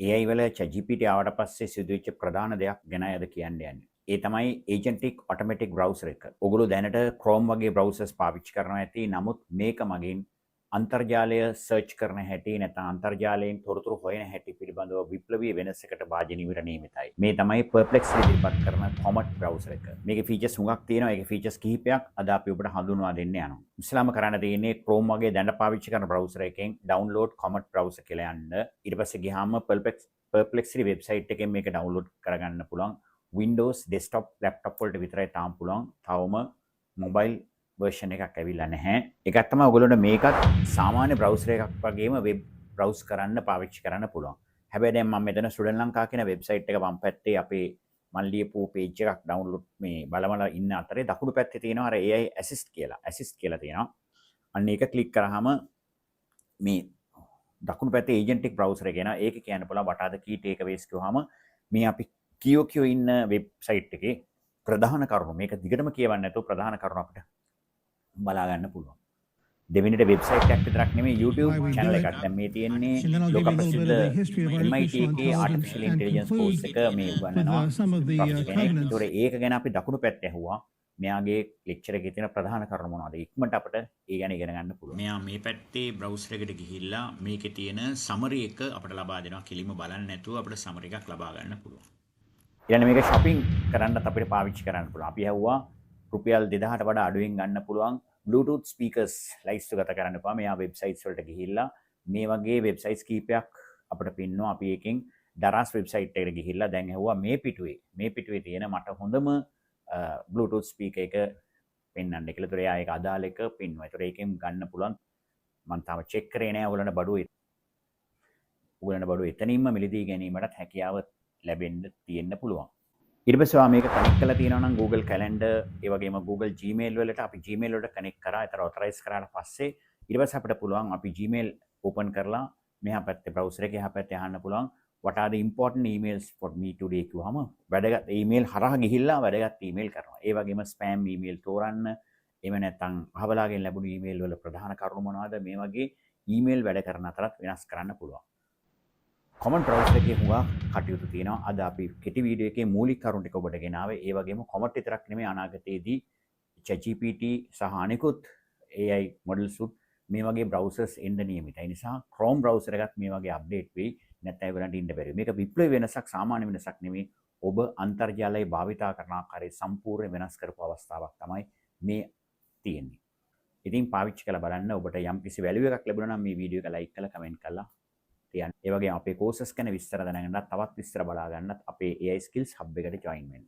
AI වල ChatGPT ආවට පස්සේ සිදුවෙච්ච ප්‍රධාන දෙයක් ගැන අද කියන්න යන්නේ. ඒ තමයි agentic automatic browser එක. ඔගොල්ලෝ දැනට Chrome වගේ browsers පාවිච්චි කරනවා ඇති. නමුත් මේක මගින් අන්තර්ජාලය සර්ච් කරන හැටි නැත්නම් අන්තර්ජාලයෙන් තොරතුරු හොයන හැටි පිළිබඳව විප්ලවීය වෙනසකට භාජනය විතර නියමිතයි. මේ තමයි Perplexity ඉදිරිපත් කරන Comet browser එක. මේකේ features හුඟක් තියෙනවා. ඒකේ features කිහිපයක් අද අපි ඔබට හඳුන්වා දෙන්න යනවා. ඉස්සෙල්ලාම කරන්න තියෙන්නේ Chrome වගේ දැනට පාවිච්චි කරන browser එකෙන් download Comet browser කියලා යන්න. ඊට පස්සේ ගියාම Perplexity website එකෙන් මේක download කරගන්න පුළුවන්. Windows desktop laptop වලට විතරයි තාම පුළුවන්. තවම mobile version එකක් ඇවිල්ලා නැහැ. ඒකත් තමයි ඔයගොල්ලන්ට මේකත් සාමාන්‍ය browser එකක් වගේම web browse කරන්න පාවිච්චි කරන්න පුළුවන්. හැබැයි දැන් මම මෙතන student lanka කියන website එක වම් පැත්තේ අපේ මම ලියපු page එකක් download මේ බලමලා ඉන්න අතරේ දකුණු පැත්තේ තියෙනවා අර AI assist කියලා තියෙනවා. අන්න ඒක click කරාම මේ දකුණු පැත්තේ agentic browser එක එනවා. ඒක කියන්න පුළුවන් what are the key takeaways කියවහම මේ අපි කියෝ ඉන්න website එකේ ප්‍රධාන කරුණු මේක දිගටම කියවන්න නැතුව ප්‍රධාන කරුණු අපිට බලා ගන්න පුළුවන්. දෙවෙනිට වෙබ්සයිට් එකක් විතරක් නෙමෙයි YouTube channel එකක්. දැන් මේ තියෙන්නේ ලෝක ප්‍රසිද්ධ MIT එකේ artificial intelligence course එක මේ උගන්වනවා. ඒක ගැන අපි දකුණු පැත්තේ ඇහුවා. මෙයාගේ lecture එකේ තියෙන ප්‍රධාන කරුණු මොනවද? ඉක්මනට අපිට ඒ ගැන ඉගෙන ගන්න පුළුවන්. මෙයා මේ පැත්තේ browser එකට ගිහිල්ලා මේකේ තියෙන summary එක අපිට ලබා දෙනවා. කෙලින්ම බලන්න නැතුව අපිට summary එකක් ලබා ගන්න පුළුවන්. ඊළඟ මේක shopping කරන්නත් අපිට පාවිච්චි කරන්න පුළුවන්. අපි ඇහුවා රුපියල් 2000ට වඩා අඩුවෙන් ගන්න පුළුවන් Bluetooth speakers ලයිස්තුගත කරන්න එපා. මෙයා වෙබ්සයිට්ස් වලට ගිහිල්ලා මේ වගේ වෙබ්සයිට්ස් කීපයක් අපිට පින්නවා. අපි එකෙන් දරස් වෙබ්සයිට් එකට ගිහිල්ලා දැන් ඇහුවා මේ පිටුවේ තියෙන මට හොඳම Bluetooth speaker එක පෙන්වන්න කියලා. ඒතර එයා ඒක අදාළ එක පින්නවා. ඒතර ඒකෙන් ගන්න පුළුවන්. මම තාම චෙක් කරේ නෑ ඔයගලන්ට බඩුව එතනින්ම මිලදී ගැනීමට හැකියාව ලැබෙන්න තියෙන්න පුළුවන්. ඊට පස්සේ මේක කනෙක්ට් කරලා තියෙනවා නම් Google Calendar ඒ වගේම Google Gmail වලට අපි Gmail වලට කනෙක්ට් කරා. ඒතර ඔතොරයිස් කරාට පස්සේ ඊට පස්සේ අපිට පුළුවන් අපි Gmail open කරලා මෙහා පැත්තේ browser එකේ එහා පැත්තේ අහන්න පුළුවන් what are the important emails for me today කිව්වම වැදගත් email හරහා ගිහිල්ලා වැදගත් email කරනවා. ඒ වගේම spam email තෝරන්න එහෙම නැත්නම් අහවලාගෙන් ලැබුණු email වල ප්‍රධාන කරුණු මොනවද මේ වගේ email වැඩ කරන අතරත් වෙනස් කරන්න පුළුවන්. Comet browser එකේ හුඟා කටයුතු තියෙනවා. අද අපි කෙටි වීඩියෝ එකේ මූලික කරුණු ටික ඔබට ගෙනාවේ. ඒ වගේම Comet විතරක් නෙමෙයි අනාගතයේදී ChatGPT සහ අනිකුත් AI models උත් මේ වගේ browsers එන්න නියමිතයි. ඒ නිසා Chrome browser එකත් මේ වගේ update වෙයි. නැත්නම් ඒගොල්ලන්ට ඉන්න බැරි. මේක විප්ලවීය වෙනසක් සාමාන්‍ය වෙනසක් නෙමෙයි. ඔබ අන්තර්ජාලය භාවිතා කරන ආකාරය සම්පූර්ණ වෙනස් කරපු අවස්ථාවක් තමයි මේ තියෙන්නේ. ඉතින් පාවිච්චි කරලා බලන්න ඔබට යම් කිසි වැලියු එකක් ලැබුණා නම් මේ වීඩියෝ එක ලයික් කරලා කමෙන්ට් කරලා තියන්න. ඒ වගේම අපේ courses ගැන විස්තර දැනගන්නත් තවත් විස්තර බලා ගන්නත් අපේ AI skills hub එකට join වෙන්න.